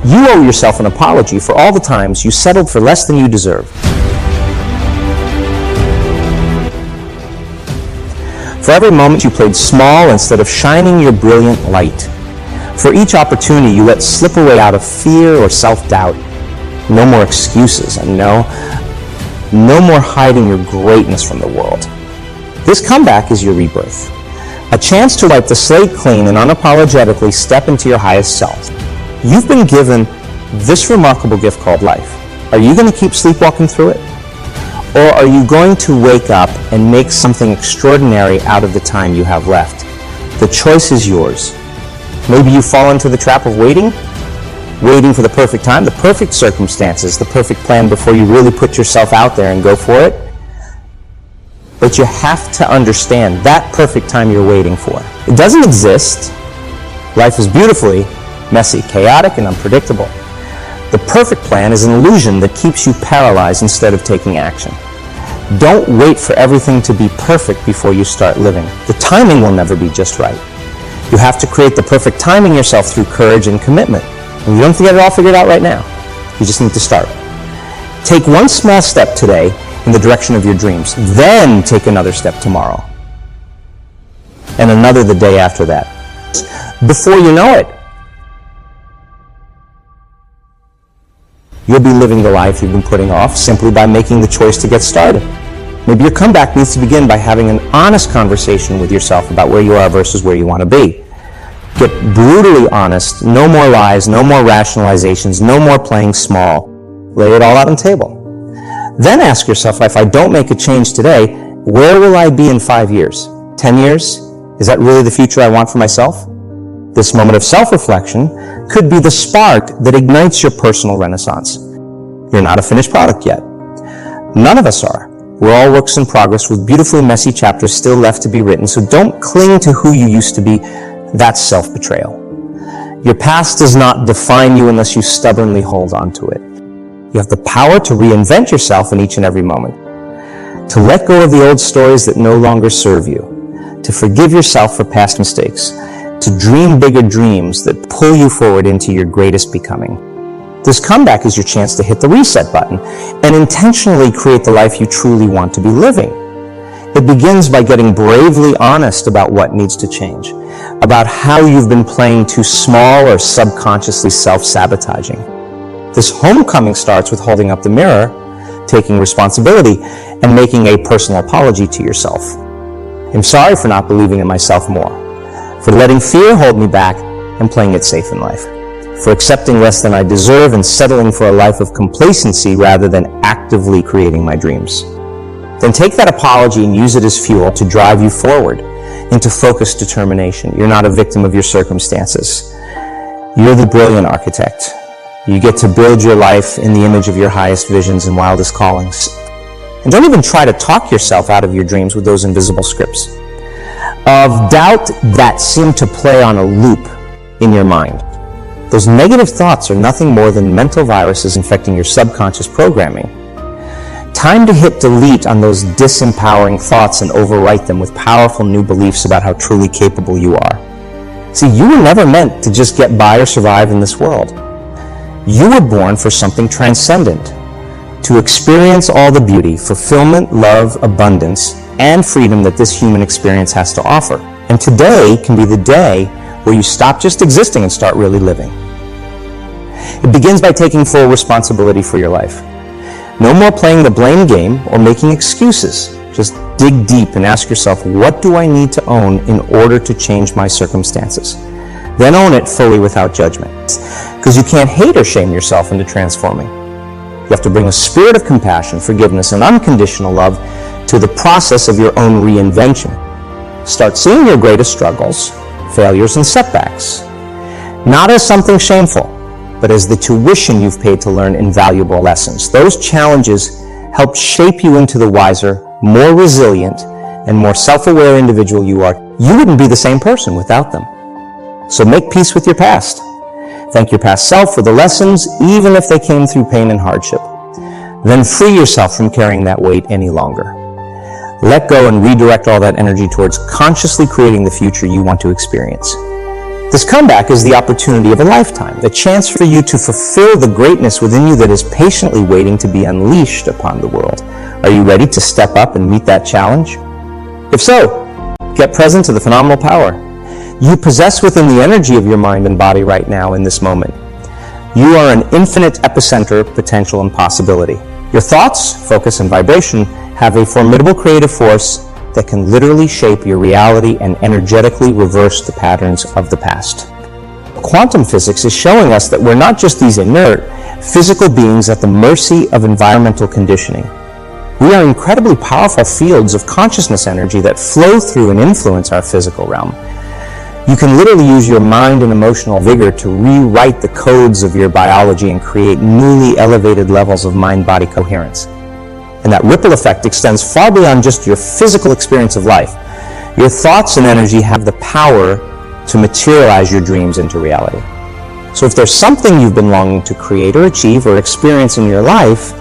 You owe yourself an apology for all the times you settled for less than you deserve. For every moment you played small instead of shining your brilliant light. For each opportunity you let slip away out of fear or self-doubt. No more excuses, and no more hiding your greatness from the world. This comeback is your rebirth. A chance to wipe the slate clean and unapologetically step into your highest self. You've been given this remarkable gift called life. Are you going to keep sleepwalking through it? Or are you going to wake up and make something extraordinary out of the time you have left? The choice is yours. Maybe you fall into the trap of waiting for the perfect time, the perfect circumstances, the perfect plan before you really put yourself out there and go for it. But you have to understand that perfect time you're waiting for. It doesn't exist. Life is beautifully messy, chaotic, and unpredictable. The perfect plan is an illusion that keeps you paralyzed instead of taking action. Don't wait for everything to be perfect before you start living. The timing will never be just right. You have to create the perfect timing yourself through courage and commitment. And you don't have to get it all figured out right now. You just need to start. Take one small step today in the direction of your dreams. Then take another step tomorrow. And another the day after that. Before you know it, you'll be living the life you've been putting off simply by making the choice to get started. Maybe your comeback needs to begin by having an honest conversation with yourself about where you are versus where you want to be. Get brutally honest. No more lies, no more rationalizations, no more playing small. Lay it all out on the table. Then ask yourself, if I don't make a change today, where will I be in 5 years? 10 years? Is that really the future I want for myself? This moment of self-reflection could be the spark that ignites your personal renaissance. You're not a finished product yet. None of us are. We're all works in progress with beautifully messy chapters still left to be written, so don't cling to who you used to be. That's self-betrayal. Your past does not define you unless you stubbornly hold on to it. You have the power to reinvent yourself in each and every moment, to let go of the old stories that no longer serve you, to forgive yourself for past mistakes, to dream bigger dreams that pull you forward into your greatest becoming. This comeback is your chance to hit the reset button and intentionally create the life you truly want to be living. It begins by getting bravely honest about what needs to change, about how you've been playing too small or subconsciously self-sabotaging. This homecoming starts with holding up the mirror, taking responsibility, and making a personal apology to yourself. I'm sorry for not believing in myself more, for letting fear hold me back and playing it safe in life, for accepting less than I deserve and settling for a life of complacency rather than actively creating my dreams. Then take that apology and use it as fuel to drive you forward into focused determination. You're not a victim of your circumstances. You're the brilliant architect. You get to build your life in the image of your highest visions and wildest callings. And don't even try to talk yourself out of your dreams with those invisible scripts of doubt that seem to play on a loop in your mind. Those negative thoughts are nothing more than mental viruses infecting your subconscious programming. Time to hit delete on those disempowering thoughts and overwrite them with powerful new beliefs about how truly capable you are. See, you were never meant to just get by or survive in this world. You were born for something transcendent, to experience all the beauty, fulfillment, love, abundance, and freedom that this human experience has to offer. And today can be the day where you stop just existing and start really living. It begins by taking full responsibility for your life. No more playing the blame game or making excuses. Just dig deep and ask yourself, what do I need to own in order to change my circumstances? Then own it fully without judgment. Because you can't hate or shame yourself into transforming. You have to bring a spirit of compassion, forgiveness, and unconditional love to the process of your own reinvention. Start seeing your greatest struggles, failures, and setbacks, not as something shameful, but as the tuition you've paid to learn invaluable lessons. Those challenges help shape you into the wiser, more resilient, and more self-aware individual you are. You wouldn't be the same person without them. So make peace with your past. Thank your past self for the lessons, even if they came through pain and hardship. Then free yourself from carrying that weight any longer. Let go and redirect all that energy towards consciously creating the future you want to experience. This comeback is the opportunity of a lifetime, the chance for you to fulfill the greatness within you that is patiently waiting to be unleashed upon the world. Are you ready to step up and meet that challenge? If so, get present to the phenomenal power you possess within the energy of your mind and body right now in this moment. You are an infinite epicenter of potential and possibility. Your thoughts, focus, and vibration have a formidable creative force that can literally shape your reality and energetically reverse the patterns of the past. Quantum physics is showing us that we're not just these inert, physical beings at the mercy of environmental conditioning. We are incredibly powerful fields of consciousness energy that flow through and influence our physical realm. You can literally use your mind and emotional vigor to rewrite the codes of your biology and create newly elevated levels of mind-body coherence. And that ripple effect extends far beyond just your physical experience of life. Your thoughts and energy have the power to materialize your dreams into reality. So if there's something you've been longing to create or achieve or experience in your life,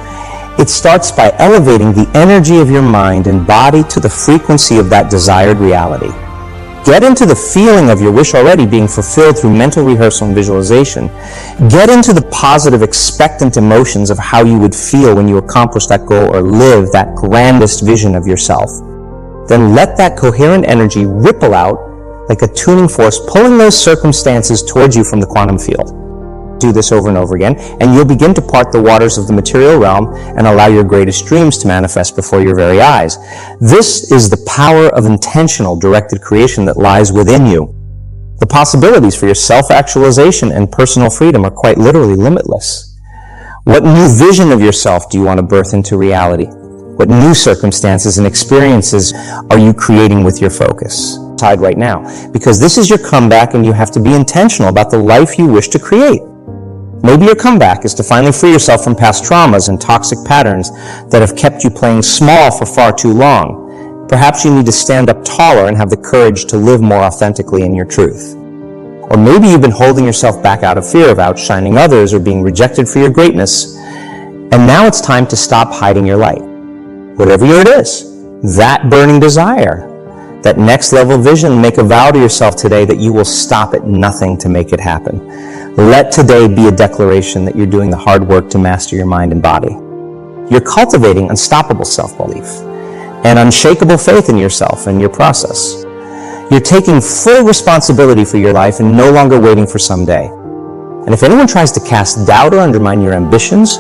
it starts by elevating the energy of your mind and body to the frequency of that desired reality. Get into the feeling of your wish already being fulfilled through mental rehearsal and visualization. Get into the positive, expectant emotions of how you would feel when you accomplish that goal or live that grandest vision of yourself. Then let that coherent energy ripple out like a tuning force, pulling those circumstances towards you from the quantum field. Do this over and over again, and you'll begin to part the waters of the material realm and allow your greatest dreams to manifest before your very eyes. This is the power of intentional, directed creation that lies within you. The possibilities for your self-actualization and personal freedom are quite literally limitless. What new vision of yourself do you want to birth into reality? What new circumstances and experiences are you creating with your focus? Decide right now, because this is your comeback and you have to be intentional about the life you wish to create. Maybe your comeback is to finally free yourself from past traumas and toxic patterns that have kept you playing small for far too long. Perhaps you need to stand up taller and have the courage to live more authentically in your truth. Or maybe you've been holding yourself back out of fear of outshining others or being rejected for your greatness, and now it's time to stop hiding your light. Whatever it is, that burning desire, that next level vision, make a vow to yourself today that you will stop at nothing to make it happen. Let today be a declaration that you're doing the hard work to master your mind and body. You're cultivating unstoppable self-belief and unshakable faith in yourself and your process. You're taking full responsibility for your life and no longer waiting for someday. And if anyone tries to cast doubt or undermine your ambitions,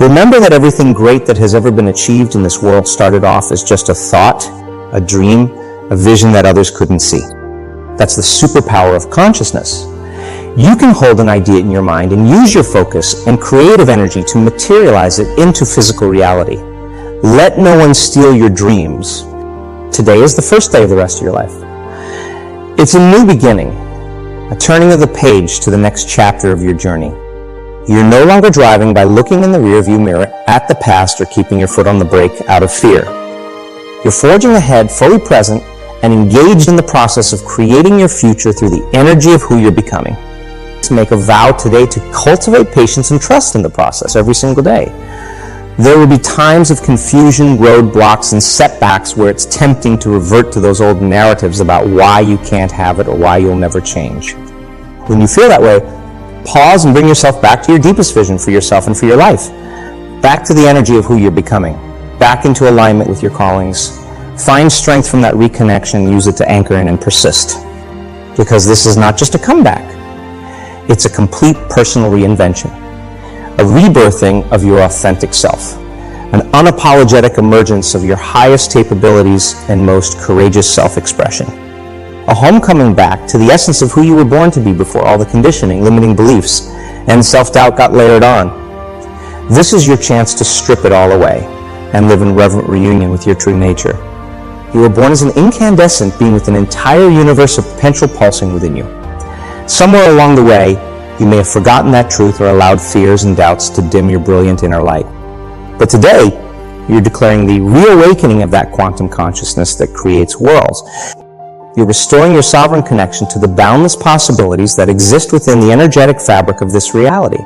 remember that everything great that has ever been achieved in this world started off as just a thought, a dream, a vision that others couldn't see. That's the superpower of consciousness. You can hold an idea in your mind and use your focus and creative energy to materialize it into physical reality. Let no one steal your dreams. Today is the first day of the rest of your life. It's a new beginning, a turning of the page to the next chapter of your journey. You're no longer driving by looking in the rearview mirror at the past or keeping your foot on the brake out of fear. You're forging ahead, fully present, and engaged in the process of creating your future through the energy of who you're becoming. Make a vow today to cultivate patience and trust in the process every single day. There will be times of confusion, roadblocks, and setbacks where it's tempting to revert to those old narratives about why you can't have it or why you'll never change. When you feel that way, pause and bring yourself back to your deepest vision for yourself and for your life. Back to the energy of who you're becoming. Back into alignment with your callings. Find strength from that reconnection and use it to anchor in and persist. Because this is not just a comeback. It's a complete personal reinvention, a rebirthing of your authentic self, an unapologetic emergence of your highest capabilities and most courageous self-expression, a homecoming back to the essence of who you were born to be before all the conditioning, limiting beliefs, and self-doubt got layered on. This is your chance to strip it all away and live in reverent reunion with your true nature. You were born as an incandescent being with an entire universe of potential pulsing within you. Somewhere along the way, you may have forgotten that truth or allowed fears and doubts to dim your brilliant inner light. But today, you're declaring the reawakening of that quantum consciousness that creates worlds. You're restoring your sovereign connection to the boundless possibilities that exist within the energetic fabric of this reality.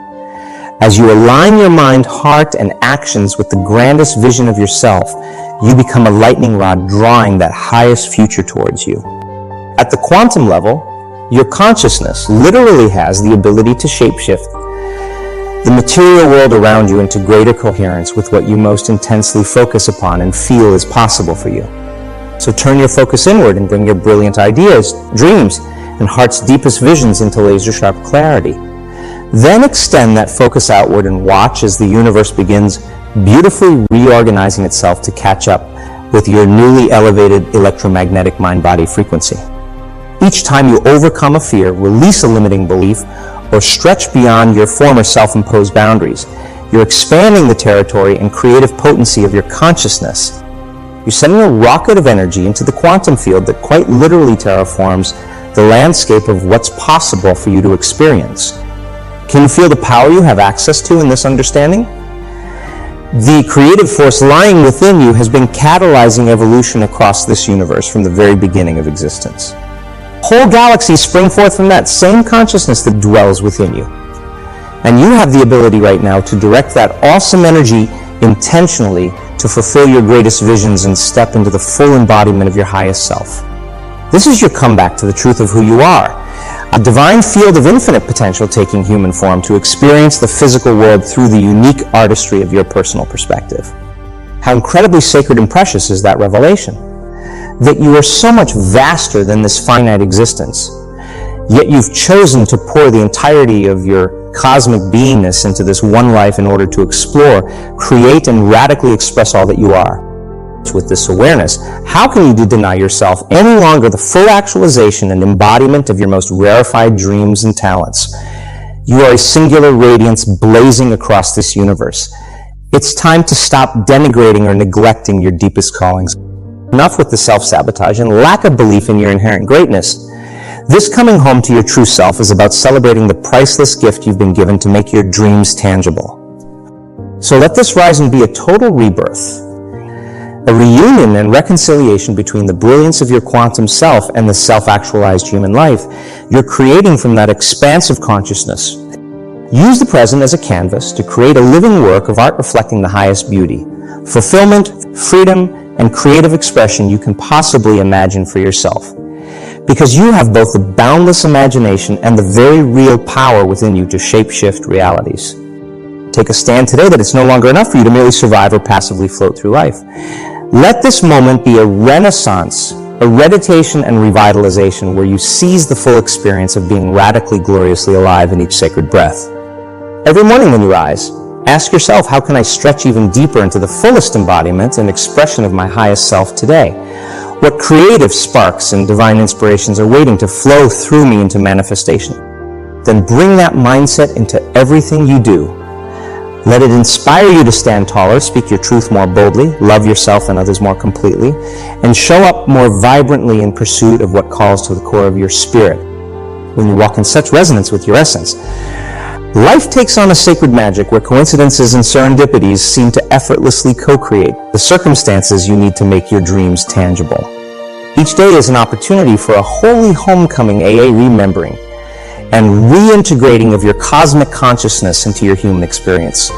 As you align your mind, heart, and actions with the grandest vision of yourself, you become a lightning rod drawing that highest future towards you. At the quantum level, Your consciousness literally has the ability to shapeshift the material world around you into greater coherence with what you most intensely focus upon and feel is possible for you. So turn your focus inward and bring your brilliant ideas, dreams, and heart's deepest visions into laser-sharp clarity. Then extend that focus outward and watch as the universe begins beautifully reorganizing itself to catch up with your newly elevated electromagnetic mind-body frequency. Each time you overcome a fear, release a limiting belief, or stretch beyond your former self-imposed boundaries, you're expanding the territory and creative potency of your consciousness. You're sending a rocket of energy into the quantum field that quite literally terraforms the landscape of what's possible for you to experience. Can you feel the power you have access to in this understanding? The creative force lying within you has been catalyzing evolution across this universe from the very beginning of existence. Whole galaxies spring forth from that same consciousness that dwells within you. And you have the ability right now to direct that awesome energy intentionally to fulfill your greatest visions and step into the full embodiment of your highest self. This is your comeback to the truth of who you are, a divine field of infinite potential taking human form to experience the physical world through the unique artistry of your personal perspective. How incredibly sacred and precious is that revelation? That you are so much vaster than this finite existence, yet you've chosen to pour the entirety of your cosmic beingness into this one life in order to explore, create, and radically express all that you are. With this awareness, how can you deny yourself any longer the full actualization and embodiment of your most rarefied dreams and talents? You are a singular radiance blazing across this universe. It's time to stop denigrating or neglecting your deepest callings. Enough with the self-sabotage and lack of belief in your inherent greatness. This coming home to your true self is about celebrating the priceless gift you've been given to make your dreams tangible. So let this rise and be a total rebirth, a reunion and reconciliation between the brilliance of your quantum self and the self-actualized human life you're creating from that expansive consciousness. Use the present as a canvas to create a living work of art reflecting the highest beauty, fulfillment, freedom, and creative expression you can possibly imagine for yourself. Because you have both the boundless imagination and the very real power within you to shapeshift realities. Take a stand today that it's no longer enough for you to merely survive or passively float through life. Let this moment be a renaissance, a meditation and revitalization where you seize the full experience of being radically, gloriously alive in each sacred breath. Every morning when you rise, ask yourself, how can I stretch even deeper into the fullest embodiment and expression of my highest self today? What creative sparks and divine inspirations are waiting to flow through me into manifestation? Then bring that mindset into everything you do. Let it inspire you to stand taller, speak your truth more boldly, love yourself and others more completely, and show up more vibrantly in pursuit of what calls to the core of your spirit. When you walk in such resonance with your essence, life takes on a sacred magic where coincidences and serendipities seem to effortlessly co-create the circumstances you need to make your dreams tangible. Each day is an opportunity for a holy homecoming AA remembering and reintegrating of your cosmic consciousness into your human experience.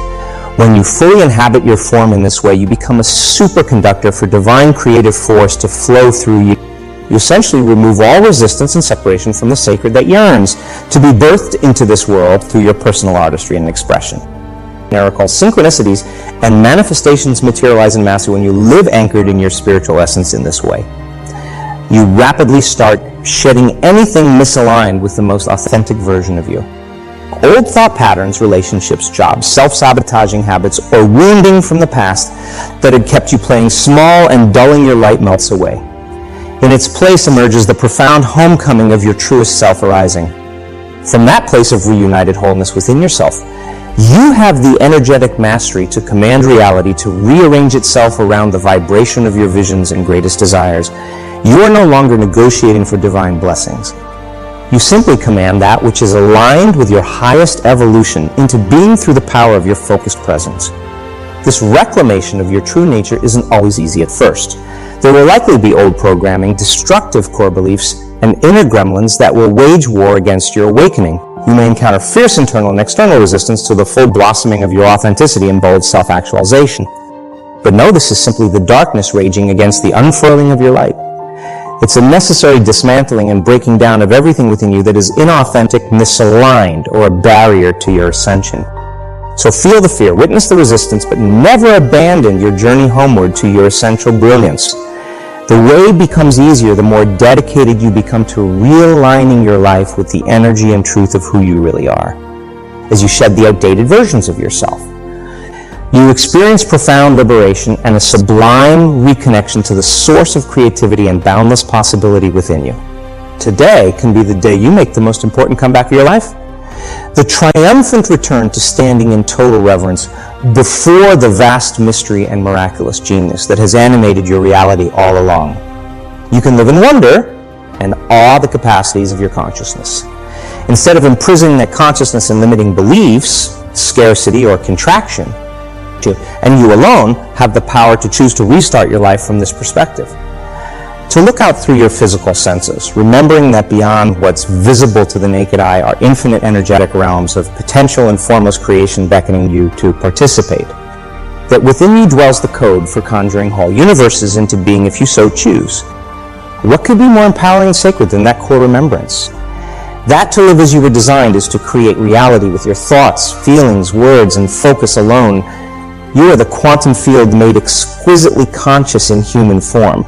When you fully inhabit your form in this way, you become a superconductor for divine creative force to flow through you. You essentially remove all resistance and separation from the sacred that yearns to be birthed into this world through your personal artistry and expression. Miracle synchronicities and manifestations materialize in mass when you live anchored in your spiritual essence in this way. You rapidly start shedding anything misaligned with the most authentic version of you. Old thought patterns, relationships, jobs, self-sabotaging habits, or wounding from the past that had kept you playing small and dulling your light melts away. In its place emerges the profound homecoming of your truest self arising. From that place of reunited wholeness within yourself, you have the energetic mastery to command reality to rearrange itself around the vibration of your visions and greatest desires. You are no longer negotiating for divine blessings. You simply command that which is aligned with your highest evolution into being through the power of your focused presence. This reclamation of your true nature isn't always easy at first. There will likely be old programming, destructive core beliefs, and inner gremlins that will wage war against your awakening. You may encounter fierce internal and external resistance to the full blossoming of your authenticity and bold self-actualization. But know this is simply the darkness raging against the unfurling of your light. It's a necessary dismantling and breaking down of everything within you that is inauthentic, misaligned, or a barrier to your ascension. So feel the fear, witness the resistance, but never abandon your journey homeward to your essential brilliance. The way becomes easier the more dedicated you become to realigning your life with the energy and truth of who you really are, as you shed the outdated versions of yourself. You experience profound liberation and a sublime reconnection to the source of creativity and boundless possibility within you. Today can be the day you make the most important comeback of your life. The triumphant return to standing in total reverence before the vast mystery and miraculous genius that has animated your reality all along. You can live in wonder and awe the capacities of your consciousness. Instead of imprisoning that consciousness in limiting beliefs, scarcity, or contraction, and you alone have the power to choose to restart your life from this perspective. To look out through your physical senses, remembering that beyond what's visible to the naked eye are infinite energetic realms of potential and formless creation beckoning you to participate. That within you dwells the code for conjuring whole universes into being if you so choose. What could be more empowering and sacred than that core remembrance? That to live as you were designed is to create reality with your thoughts, feelings, words, and focus alone. You are the quantum field made exquisitely conscious in human form.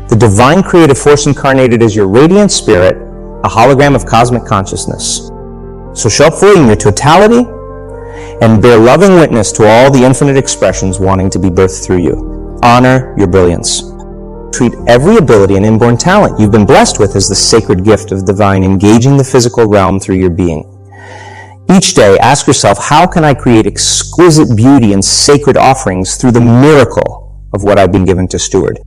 The divine creative force incarnated as your radiant spirit, a hologram of cosmic consciousness. So show up fully in your totality and bear loving witness to all the infinite expressions wanting to be birthed through you. Honor your brilliance. Treat every ability and inborn talent you've been blessed with as the sacred gift of divine engaging the physical realm through your being. Each day, ask yourself, how can I create exquisite beauty and sacred offerings through the miracle of what I've been given to steward?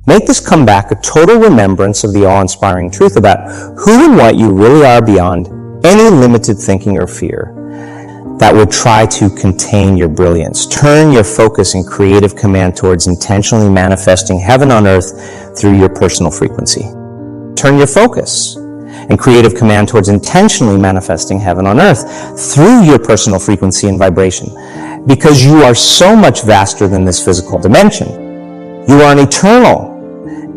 Make this comeback a total remembrance of the awe-inspiring truth about who and what you really are beyond any limited thinking or fear that would try to contain your brilliance. Turn your focus and creative command towards intentionally manifesting heaven on earth through your personal frequency. Turn your focus and creative command towards intentionally manifesting heaven on earth through your personal frequency and vibration, because you are so much vaster than this physical dimension. You are an eternal,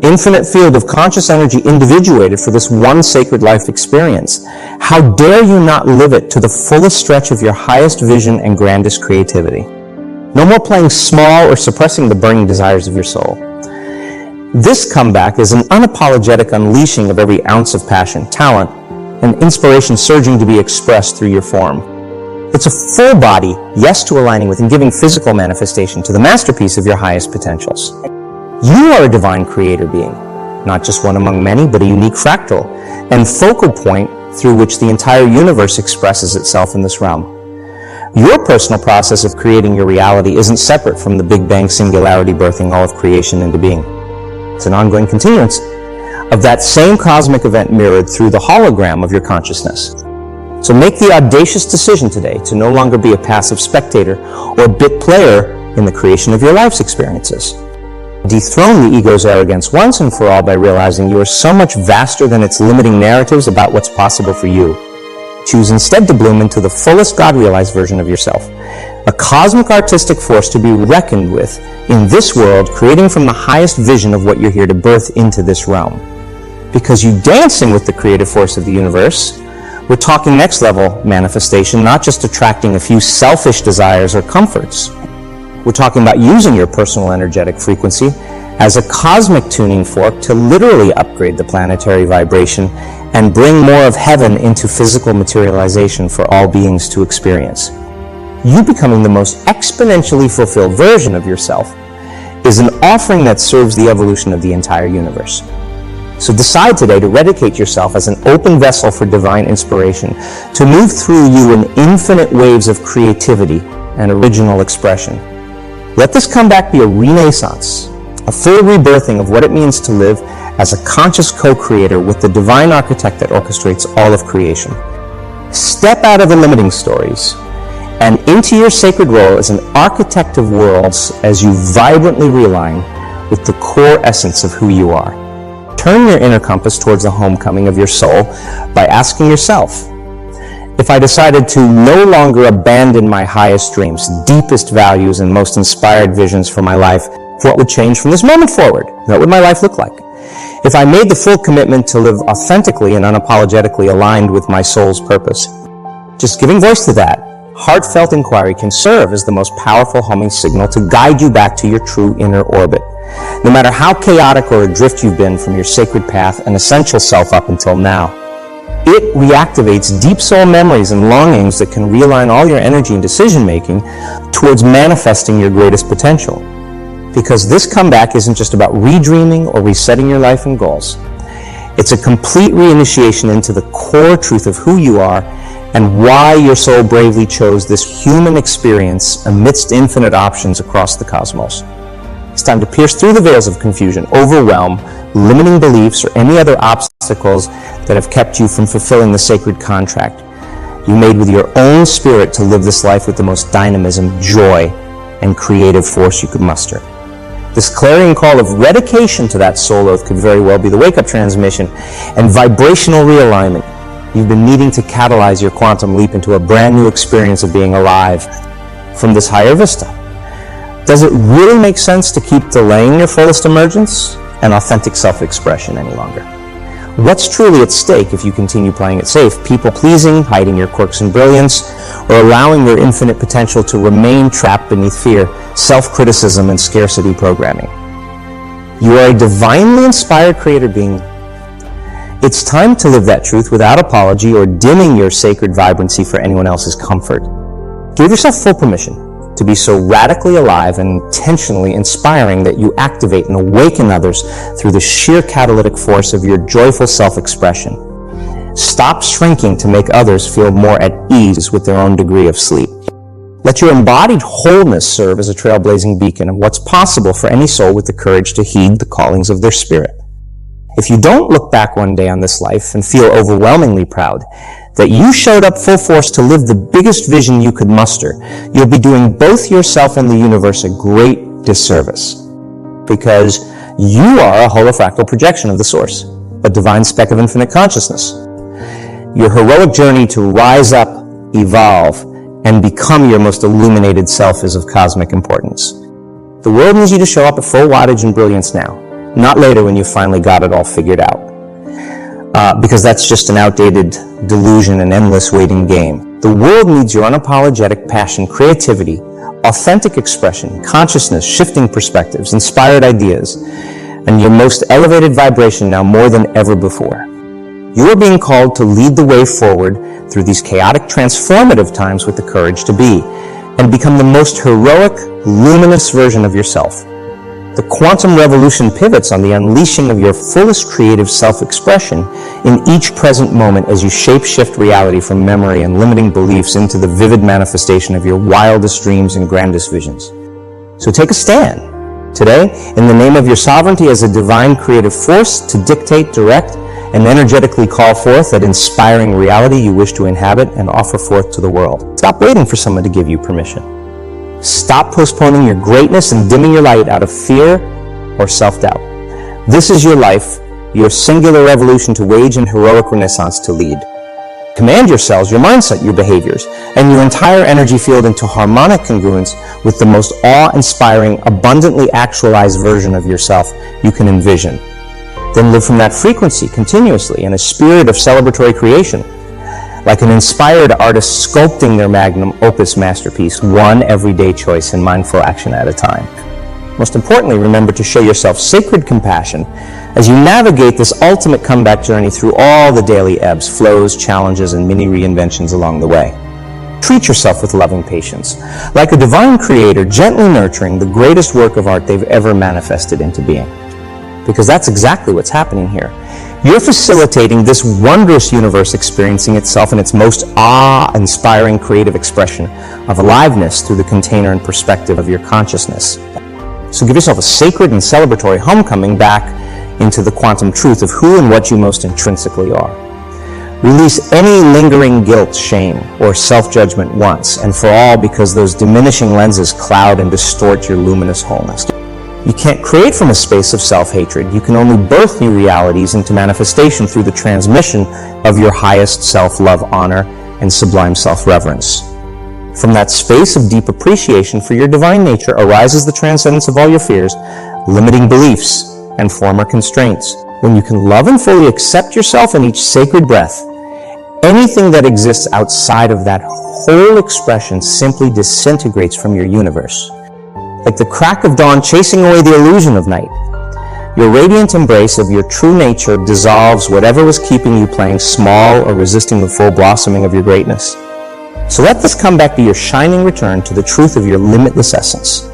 infinite field of conscious energy individuated for this one sacred life experience. How dare you not live it to the fullest stretch of your highest vision and grandest creativity? No more playing small or suppressing the burning desires of your soul. This comeback is an unapologetic unleashing of every ounce of passion, talent, and inspiration surging to be expressed through your form. It's a full body yes to aligning with and giving physical manifestation to the masterpiece of your highest potentials. You are a divine creator being, not just one among many, but a unique fractal and focal point through which the entire universe expresses itself in this realm. Your personal process of creating your reality isn't separate from the Big Bang singularity birthing all of creation into being. It's an ongoing continuance of that same cosmic event mirrored through the hologram of your consciousness. So make the audacious decision today to no longer be a passive spectator or bit player in the creation of your life's experiences. Dethrone the ego's arrogance once and for all by realizing you are so much vaster than its limiting narratives about what's possible for you. Choose instead to bloom into the fullest God-realized version of yourself, a cosmic artistic force to be reckoned with in this world, creating from the highest vision of what you're here to birth into this realm. Because you dancing with the creative force of the universe, we're talking next level manifestation, not just attracting a few selfish desires or comforts. We're talking about using your personal energetic frequency as a cosmic tuning fork to literally upgrade the planetary vibration and bring more of heaven into physical materialization for all beings to experience. You becoming the most exponentially fulfilled version of yourself is an offering that serves the evolution of the entire universe. So decide today to dedicate yourself as an open vessel for divine inspiration, to move through you in infinite waves of creativity and original expression. Let this comeback be a renaissance, a full rebirthing of what it means to live as a conscious co-creator with the divine architect that orchestrates all of creation. Step out of the limiting stories and into your sacred role as an architect of worlds as you vibrantly realign with the core essence of who you are. Turn your inner compass towards the homecoming of your soul by asking yourself, if I decided to no longer abandon my highest dreams, deepest values, and most inspired visions for my life, what would change from this moment forward? What would my life look like? if I made the full commitment to live authentically and unapologetically aligned with my soul's purpose? Just giving voice to that heartfelt inquiry can serve as the most powerful homing signal to guide you back to your true inner orbit. No matter how chaotic or adrift you've been from your sacred path and essential self up until now, it reactivates deep soul memories and longings that can realign all your energy and decision-making towards manifesting your greatest potential. Because this comeback isn't just about redreaming or resetting your life and goals. It's a complete reinitiation into the core truth of who you are and why your soul bravely chose this human experience amidst infinite options across the cosmos. It's time to pierce through the veils of confusion, overwhelm, limiting beliefs, or any other obstacles that have kept you from fulfilling the sacred contract you made with your own spirit to live this life with the most dynamism, joy, and creative force you could muster. This clarion call of dedication to that soul oath could very well be the wake-up transmission and vibrational realignment you've been needing to catalyze your quantum leap into a brand new experience of being alive from this higher vista. Does it really make sense to keep delaying your fullest emergence and authentic self-expression any longer? What's truly at stake if you continue playing it safe, people-pleasing, hiding your quirks and brilliance, or allowing your infinite potential to remain trapped beneath fear, self-criticism, and scarcity programming? You are a divinely inspired creator being. It's time to live that truth without apology or dimming your sacred vibrancy for anyone else's comfort. Give yourself full permission to be so radically alive and intentionally inspiring that you activate and awaken others through the sheer catalytic force of your joyful self-expression. Stop shrinking to make others feel more at ease with their own degree of sleep. Let your embodied wholeness serve as a trailblazing beacon of what's possible for any soul with the courage to heed the callings of their spirit. If you don't look back one day on this life and feel overwhelmingly proud that you showed up full force to live the biggest vision you could muster, you'll be doing both yourself and the universe a great disservice. Because you are a holofractal projection of the source, a divine speck of infinite consciousness. Your heroic journey to rise up, evolve, and become your most illuminated self is of cosmic importance. The world needs you to show up at full wattage and brilliance now, not later when you finally got it all figured out. Because that's just an outdated delusion and endless waiting game. The world needs your unapologetic passion, creativity, authentic expression, consciousness, shifting perspectives, inspired ideas, and your most elevated vibration now more than ever before. You are being called to lead the way forward through these chaotic, transformative times with the courage to be, and become the most heroic, luminous version of yourself. The quantum revolution pivots on the unleashing of your fullest creative self-expression in each present moment as you shape-shift reality from memory and limiting beliefs into the vivid manifestation of your wildest dreams and grandest visions. So take a stand today in the name of your sovereignty as a divine creative force to dictate, direct, and energetically call forth that inspiring reality you wish to inhabit and offer forth to the world. Stop waiting for someone to give you permission. Stop postponing your greatness and dimming your light out of fear or self-doubt. This is your life, your singular revolution to wage an heroic renaissance to lead. Command your cells, your mindset, your behaviors, and your entire energy field into harmonic congruence with the most awe-inspiring, abundantly actualized version of yourself you can envision. Then live from that frequency continuously in a spirit of celebratory creation, like an inspired artist sculpting their magnum opus masterpiece, one everyday choice and mindful action at a time. Most importantly, remember to show yourself sacred compassion as you navigate this ultimate comeback journey through all the daily ebbs, flows, challenges, and mini reinventions along the way. Treat yourself with loving patience, like a divine creator gently nurturing the greatest work of art they've ever manifested into being. Because that's exactly what's happening here. You're facilitating this wondrous universe experiencing itself in its most awe-inspiring creative expression of aliveness through the container and perspective of your consciousness. So give yourself a sacred and celebratory homecoming back into the quantum truth of who and what you most intrinsically are. Release any lingering guilt, shame, or self-judgment once and for all, because those diminishing lenses cloud and distort your luminous wholeness. You can't create from a space of self-hatred. You can only birth new realities into manifestation through the transmission of your highest self-love, honor, and sublime self-reverence. From that space of deep appreciation for your divine nature arises the transcendence of all your fears, limiting beliefs, and former constraints. When you can love and fully accept yourself in each sacred breath, anything that exists outside of that whole expression simply disintegrates from your universe. Like the crack of dawn chasing away the illusion of night, your radiant embrace of your true nature dissolves whatever was keeping you playing small or resisting the full blossoming of your greatness. So let this comeback be your shining return to the truth of your limitless essence.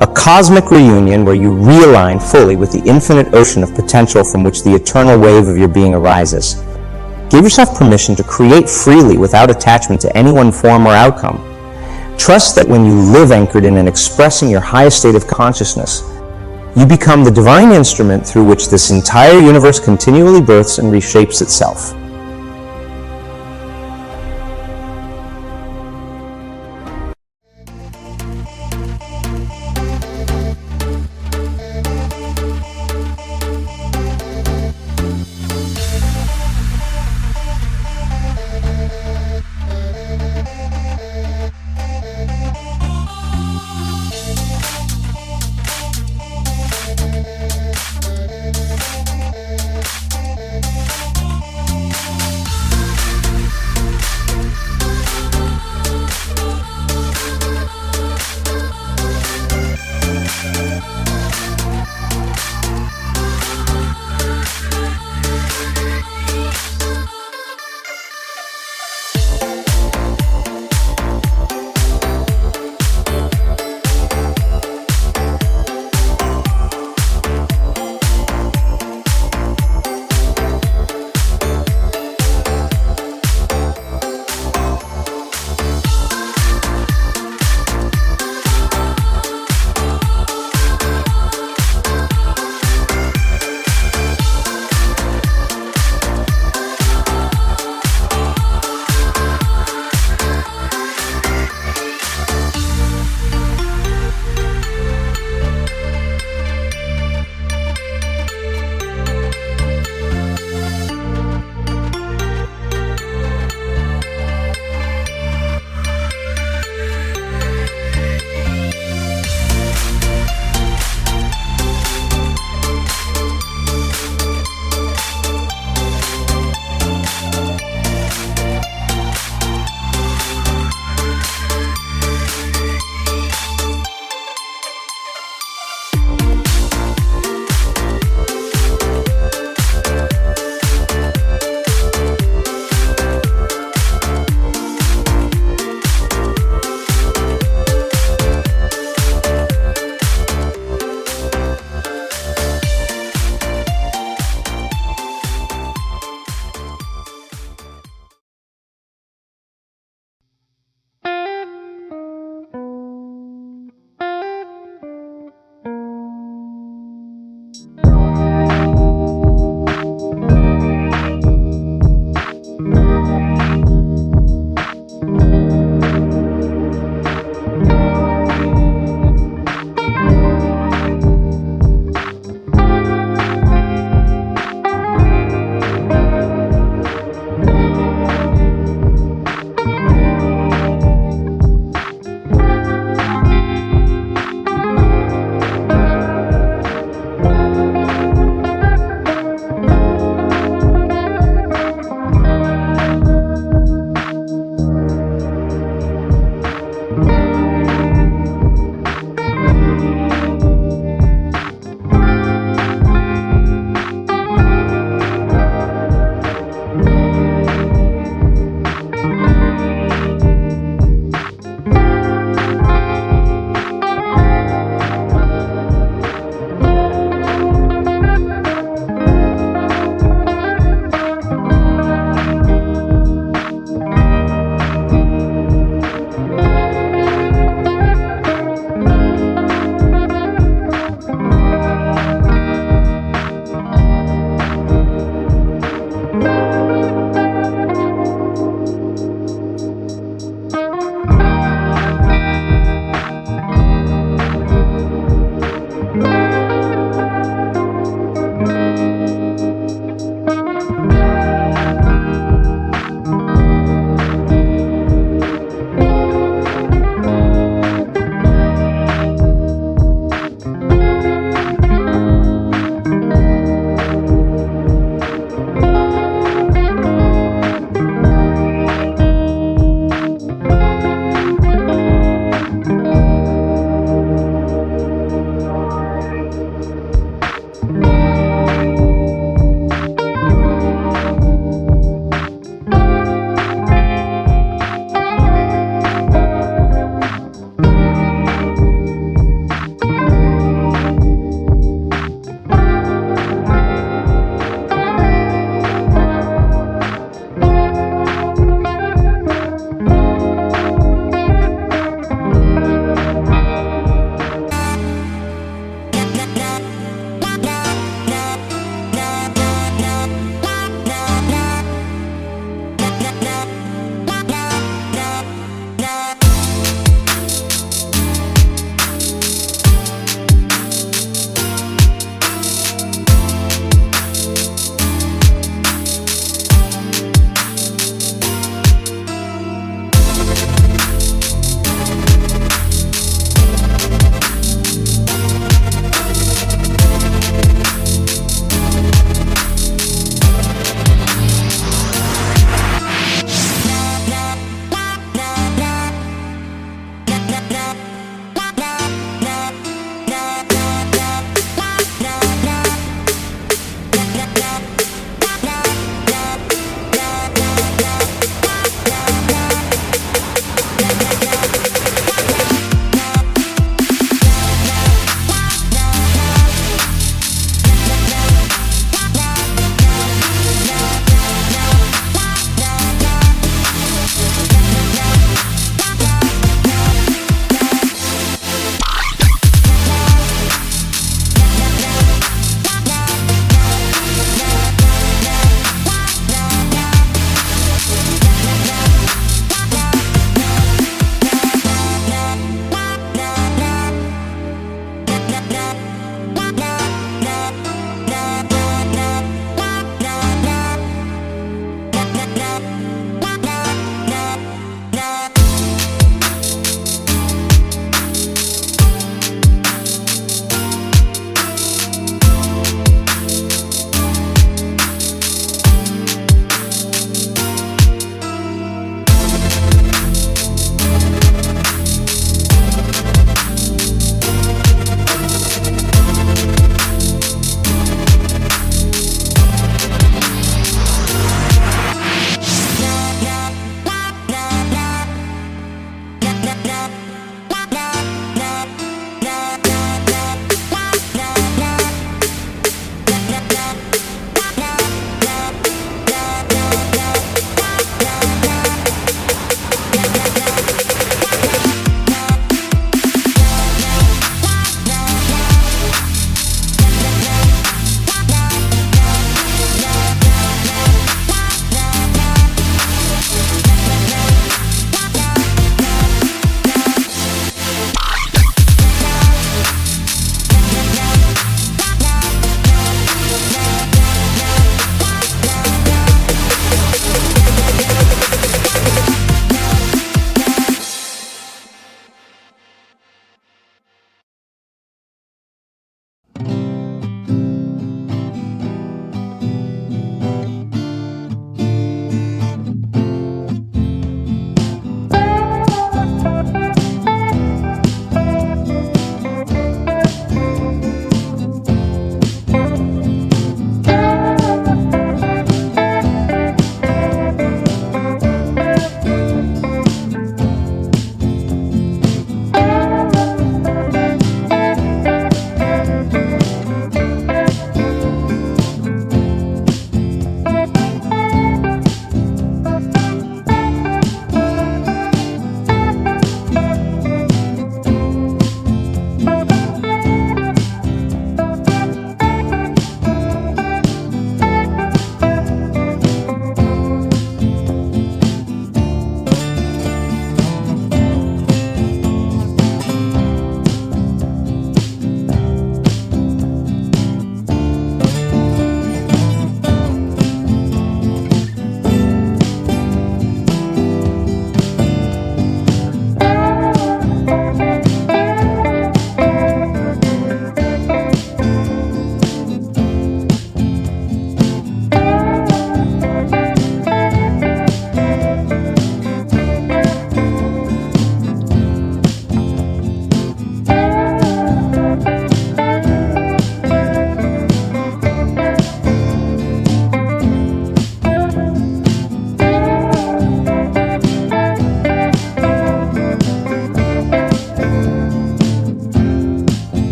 A cosmic reunion where you realign fully with the infinite ocean of potential from which the eternal wave of your being arises. Give yourself permission to create freely without attachment to any one form or outcome. Trust that when you live anchored in and expressing your highest state of consciousness, you become the divine instrument through which this entire universe continually births and reshapes itself.